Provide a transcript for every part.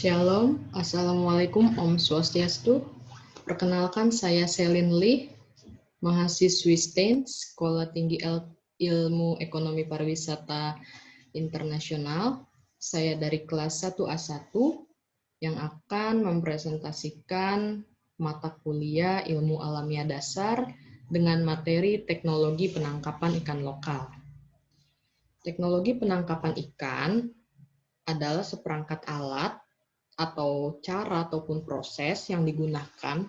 Shalom, Assalamualaikum, Om Swastiastu. Perkenalkan, saya Selin Lee, mahasiswi STAIN, Sekolah Tinggi Ilmu Ekonomi Pariwisata Internasional. Saya dari kelas 1A1 yang akan mempresentasikan mata kuliah Ilmu Alamiah Dasar dengan materi Teknologi Penangkapan Ikan Lokal. Teknologi penangkapan ikan adalah seperangkat alat atau cara ataupun proses yang digunakan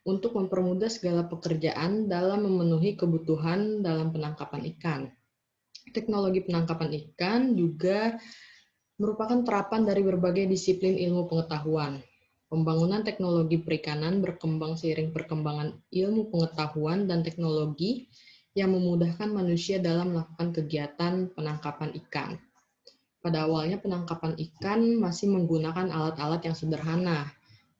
untuk mempermudah segala pekerjaan dalam memenuhi kebutuhan dalam penangkapan ikan. Teknologi penangkapan ikan juga merupakan terapan dari berbagai disiplin ilmu pengetahuan. Pembangunan teknologi perikanan berkembang seiring perkembangan ilmu pengetahuan dan teknologi yang memudahkan manusia dalam melakukan kegiatan penangkapan ikan. Pada awalnya penangkapan ikan masih menggunakan alat-alat yang sederhana,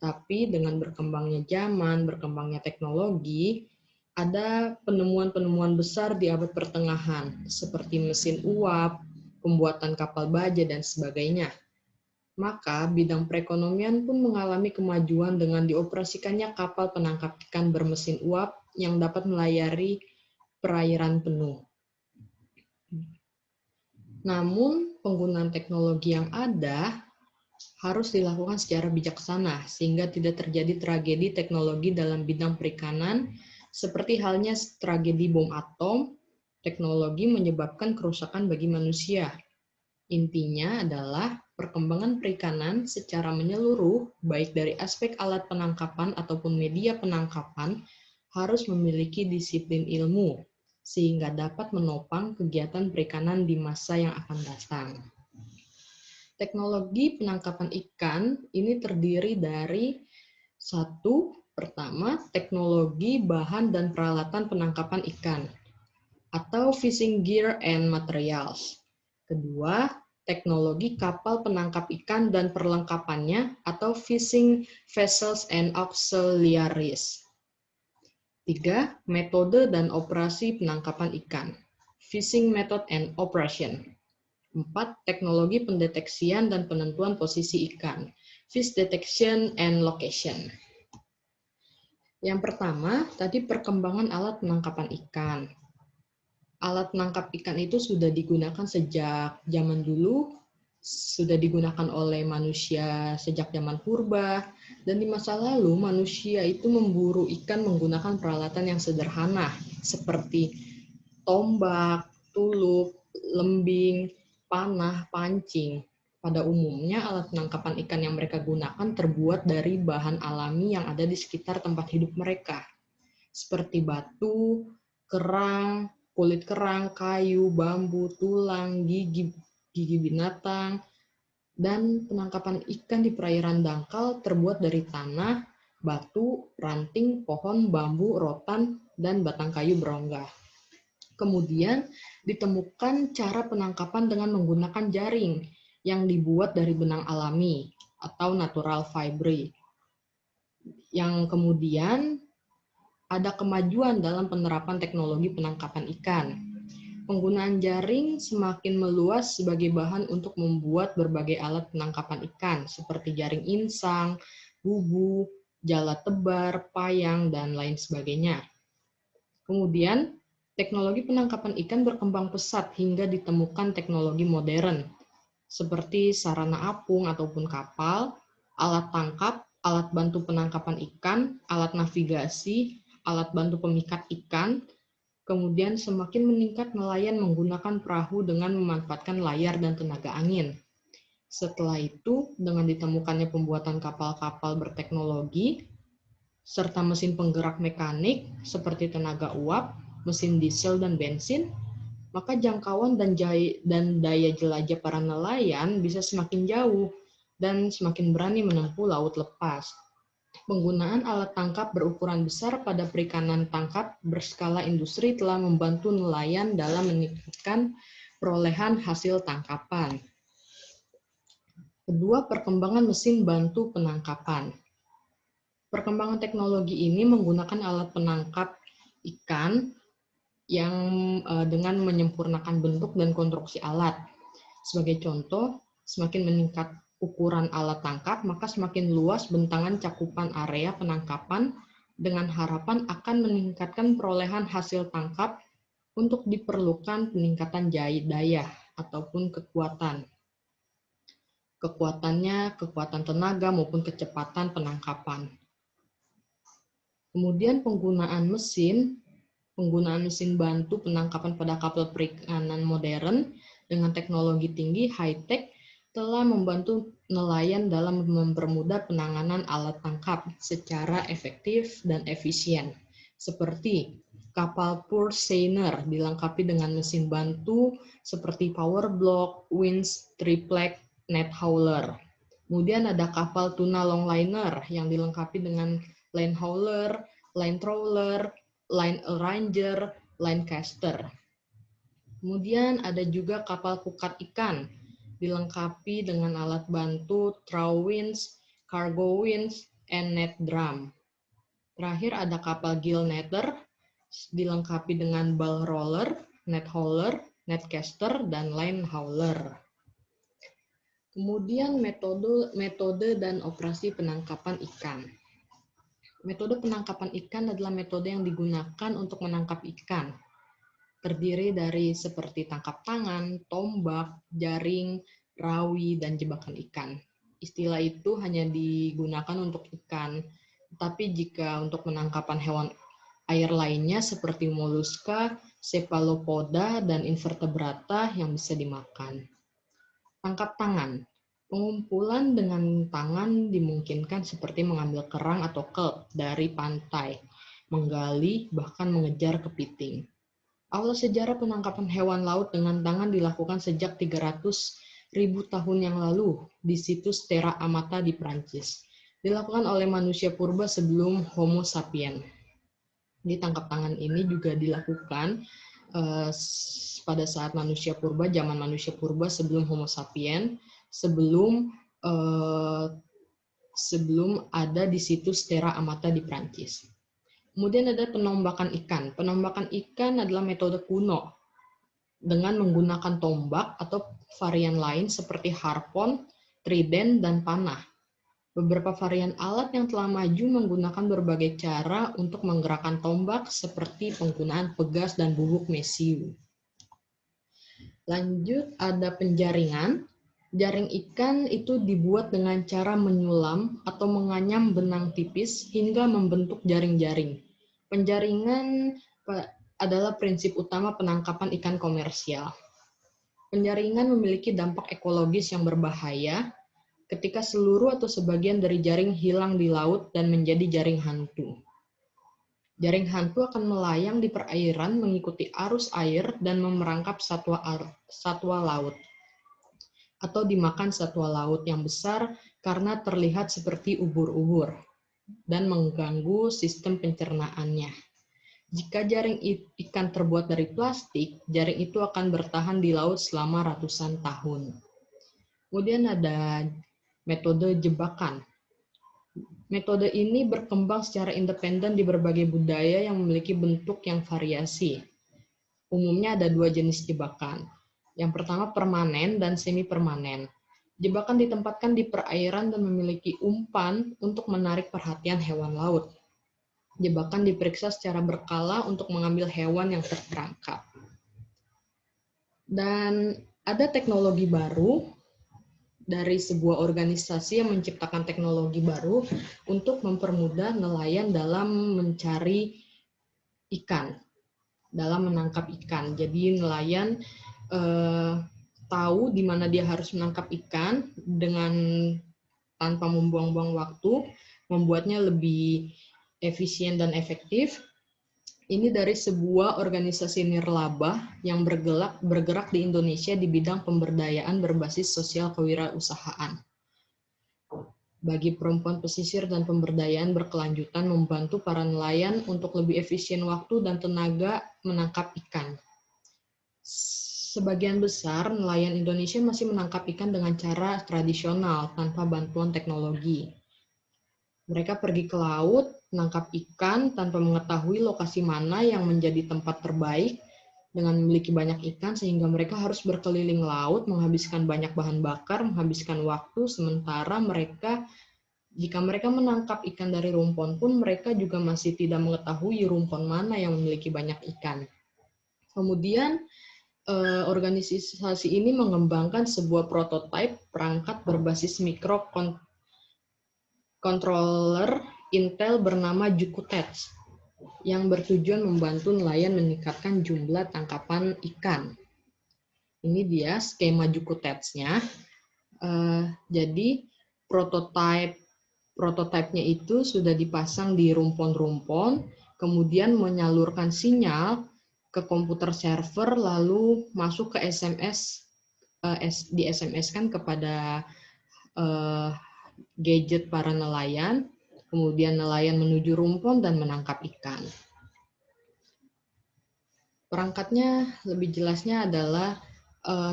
tapi dengan berkembangnya zaman, berkembangnya teknologi, ada penemuan-penemuan besar di abad pertengahan, seperti mesin uap, pembuatan kapal baja, dan sebagainya. Maka bidang perekonomian pun mengalami kemajuan dengan dioperasikannya kapal penangkap ikan bermesin uap yang dapat melayari perairan penuh. Namun, penggunaan teknologi yang ada harus dilakukan secara bijaksana, sehingga tidak terjadi tragedi teknologi dalam bidang perikanan, seperti halnya tragedi bom atom. Teknologi menyebabkan kerusakan bagi manusia. Intinya adalah perkembangan perikanan secara menyeluruh, baik dari aspek alat penangkapan ataupun media penangkapan, harus memiliki disiplin ilmu, sehingga dapat menopang kegiatan perikanan di masa yang akan datang. Teknologi penangkapan ikan ini terdiri dari pertama, teknologi bahan dan peralatan penangkapan ikan, atau fishing gear and materials. Kedua, teknologi kapal penangkap ikan dan perlengkapannya, atau fishing vessels and auxiliaries. 3. Metode dan operasi penangkapan ikan, fishing method and operation. 4. Teknologi pendeteksian dan penentuan posisi ikan, fish detection and location. Yang pertama, tadi perkembangan alat penangkapan ikan. Alat penangkap ikan itu sudah digunakan sejak zaman dulu, sudah digunakan oleh manusia sejak zaman purba, dan di masa lalu manusia itu memburu ikan menggunakan peralatan yang sederhana, seperti tombak, tulup, lembing, panah, pancing. Pada umumnya, alat penangkapan ikan yang mereka gunakan terbuat dari bahan alami yang ada di sekitar tempat hidup mereka, seperti batu, kerang, kulit kerang, kayu, bambu, tulang, gigi binatang, dan penangkapan ikan di perairan dangkal terbuat dari tanah, batu, ranting, pohon, bambu, rotan, dan batang kayu berongga. Kemudian ditemukan cara penangkapan dengan menggunakan jaring yang dibuat dari benang alami atau natural fibre. Yang kemudian ada kemajuan dalam penerapan teknologi penangkapan ikan. Penggunaan jaring semakin meluas sebagai bahan untuk membuat berbagai alat penangkapan ikan, seperti jaring insang, bubu, jala tebar, payang, dan lain sebagainya. Kemudian, teknologi penangkapan ikan berkembang pesat hingga ditemukan teknologi modern, seperti sarana apung ataupun kapal, alat tangkap, alat bantu penangkapan ikan, alat navigasi, alat bantu pemikat ikan. Kemudian semakin meningkat nelayan menggunakan perahu dengan memanfaatkan layar dan tenaga angin. Setelah itu, dengan ditemukannya pembuatan kapal-kapal berteknologi, serta mesin penggerak mekanik seperti tenaga uap, mesin diesel dan bensin, maka jangkauan dan daya jelajah para nelayan bisa semakin jauh dan semakin berani menempuh laut lepas. Penggunaan alat tangkap berukuran besar pada perikanan tangkap berskala industri telah membantu nelayan dalam meningkatkan perolehan hasil tangkapan. Kedua, perkembangan mesin bantu penangkapan. Perkembangan teknologi ini menggunakan alat penangkap ikan yang dengan menyempurnakan bentuk dan konstruksi alat. Sebagai contoh, semakin meningkat ukuran alat tangkap, maka semakin luas bentangan cakupan area penangkapan dengan harapan akan meningkatkan perolehan hasil tangkap untuk diperlukan peningkatan daya ataupun kekuatan. Kekuatannya, kekuatan tenaga maupun kecepatan penangkapan. Kemudian penggunaan mesin bantu penangkapan pada kapal perikanan modern dengan teknologi tinggi high-tech telah membantu nelayan dalam mempermudah penanganan alat tangkap secara efektif dan efisien. Seperti kapal purse seiner dilengkapi dengan mesin bantu seperti power block, winch, triplek, net hauler. Kemudian ada kapal tuna longliner yang dilengkapi dengan line hauler, line trawler, line arranger, line caster. Kemudian ada juga kapal pukat ikan, dilengkapi dengan alat bantu trow winch, cargo winch, and net drum. Terakhir ada kapal gill netter, dilengkapi dengan bow roller, net hauler, net caster, dan line hauler. Kemudian metode dan operasi penangkapan ikan. Metode penangkapan ikan adalah metode yang digunakan untuk menangkap ikan. Terdiri dari seperti tangkap tangan, tombak, jaring, rawi, dan jebakan ikan. Istilah itu hanya digunakan untuk ikan, tapi jika untuk penangkapan hewan air lainnya seperti moluska, cephalopoda, dan invertebrata yang bisa dimakan. Tangkap tangan. Pengumpulan dengan tangan dimungkinkan seperti mengambil kerang atau kelp dari pantai, menggali, bahkan mengejar kepiting. Awal sejarah penangkapan hewan laut dengan tangan dilakukan sejak 300.000 tahun yang lalu di situs Terra Amata di Prancis. Dilakukan oleh manusia purba sebelum Homo sapiens. Di tangkap tangan ini juga dilakukan pada saat manusia purba, zaman manusia purba sebelum Homo sapiens, sebelum ada di situs Terra Amata di Prancis. Kemudian ada penombakan ikan. Penombakan ikan adalah metode kuno dengan menggunakan tombak atau varian lain seperti harpon, trident, dan panah. Beberapa varian alat yang telah maju menggunakan berbagai cara untuk menggerakkan tombak seperti penggunaan pegas dan bubuk mesiu. Lanjut ada penjaringan. Jaring ikan itu dibuat dengan cara menyulam atau menganyam benang tipis hingga membentuk jaring-jaring. Penjaringan adalah prinsip utama penangkapan ikan komersial. Penjaringan memiliki dampak ekologis yang berbahaya ketika seluruh atau sebagian dari jaring hilang di laut dan menjadi jaring hantu. Jaring hantu akan melayang di perairan mengikuti arus air dan memerangkap satwa laut, atau dimakan satwa laut yang besar karena terlihat seperti ubur-ubur dan mengganggu sistem pencernaannya. Jika jaring ikan terbuat dari plastik, jaring itu akan bertahan di laut selama ratusan tahun. Kemudian ada metode jebakan. Metode ini berkembang secara independen di berbagai budaya yang memiliki bentuk yang variasi. Umumnya ada dua jenis jebakan. Yang pertama permanen dan semi-permanen. Jebakan ditempatkan di perairan dan memiliki umpan untuk menarik perhatian hewan laut. Jebakan diperiksa secara berkala untuk mengambil hewan yang terperangkap. Dan ada teknologi baru dari sebuah organisasi yang menciptakan teknologi baru untuk mempermudah nelayan dalam mencari ikan, dalam menangkap ikan. Jadi nelayan tahu di mana dia harus menangkap ikan dengan tanpa membuang-buang waktu, membuatnya lebih efisien dan efektif. Ini dari sebuah organisasi nirlaba yang bergerak di Indonesia di bidang pemberdayaan berbasis sosial kewirausahaan. Bagi perempuan pesisir dan pemberdayaan berkelanjutan membantu para nelayan untuk lebih efisien waktu dan tenaga menangkap ikan. Sebagian besar nelayan Indonesia masih menangkap ikan dengan cara tradisional tanpa bantuan teknologi. Mereka pergi ke laut, menangkap ikan tanpa mengetahui lokasi mana yang menjadi tempat terbaik dengan memiliki banyak ikan sehingga mereka harus berkeliling laut, menghabiskan banyak bahan bakar, menghabiskan waktu, sementara jika mereka menangkap ikan dari rumpon pun mereka juga masih tidak mengetahui rumpon mana yang memiliki banyak ikan. Kemudian organisasi ini mengembangkan sebuah prototipe perangkat berbasis microcontroller Intel bernama JukuTech yang bertujuan membantu nelayan meningkatkan jumlah tangkapan ikan. Ini dia skema JukuTech-nya. Jadi prototipenya itu sudah dipasang di rumpon-rumpon, kemudian menyalurkan sinyal ke komputer server, lalu masuk ke SMS, di SMS-kan kepada gadget para nelayan, kemudian nelayan menuju rumpon dan menangkap ikan. Perangkatnya lebih jelasnya adalah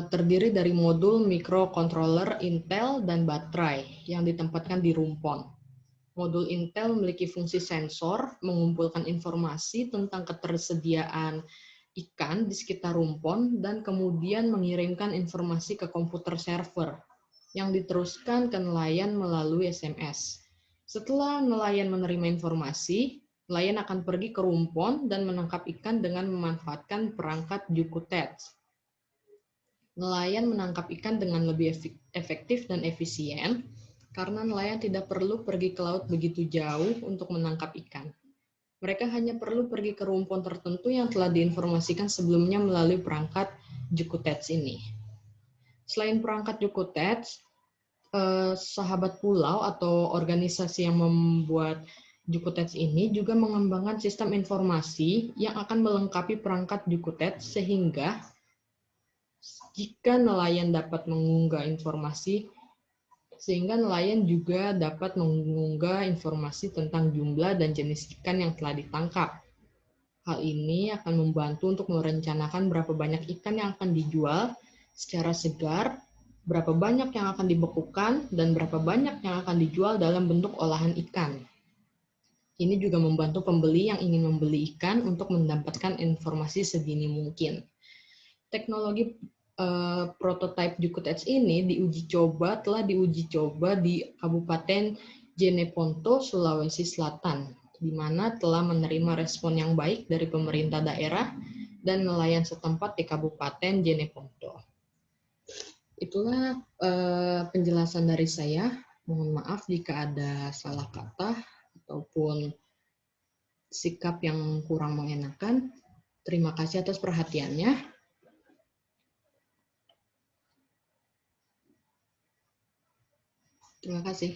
terdiri dari modul microcontroller Intel dan baterai yang ditempatkan di rumpon. Modul Intel memiliki fungsi sensor, mengumpulkan informasi tentang ketersediaan ikan di sekitar rumpon, dan kemudian mengirimkan informasi ke komputer server yang diteruskan ke nelayan melalui SMS. Setelah nelayan menerima informasi, nelayan akan pergi ke rumpon dan menangkap ikan dengan memanfaatkan perangkat JukuTech. Nelayan menangkap ikan dengan lebih efektif dan efisien karena nelayan tidak perlu pergi ke laut begitu jauh untuk menangkap ikan. Mereka hanya perlu pergi ke rumpon tertentu yang telah diinformasikan sebelumnya melalui perangkat JukuTech ini. Selain perangkat JukuTech, sahabat pulau atau organisasi yang membuat JukuTech ini juga mengembangkan sistem informasi yang akan melengkapi perangkat JukuTech sehingga jika nelayan dapat mengunggah informasi, sehingga nelayan juga dapat mengunggah informasi tentang jumlah dan jenis ikan yang telah ditangkap. Hal ini akan membantu untuk merencanakan berapa banyak ikan yang akan dijual secara segar, berapa banyak yang akan dibekukan, dan berapa banyak yang akan dijual dalam bentuk olahan ikan. Ini juga membantu pembeli yang ingin membeli ikan untuk mendapatkan informasi sedini mungkin. Teknologi prototipe JukuTech ini telah diuji coba di Kabupaten Jeneponto, Sulawesi Selatan, di mana telah menerima respon yang baik dari pemerintah daerah dan nelayan setempat di Kabupaten Jeneponto. Itulah penjelasan dari saya. Mohon maaf jika ada salah kata ataupun sikap yang kurang mengenakan. Terima kasih atas perhatiannya. Terima kasih.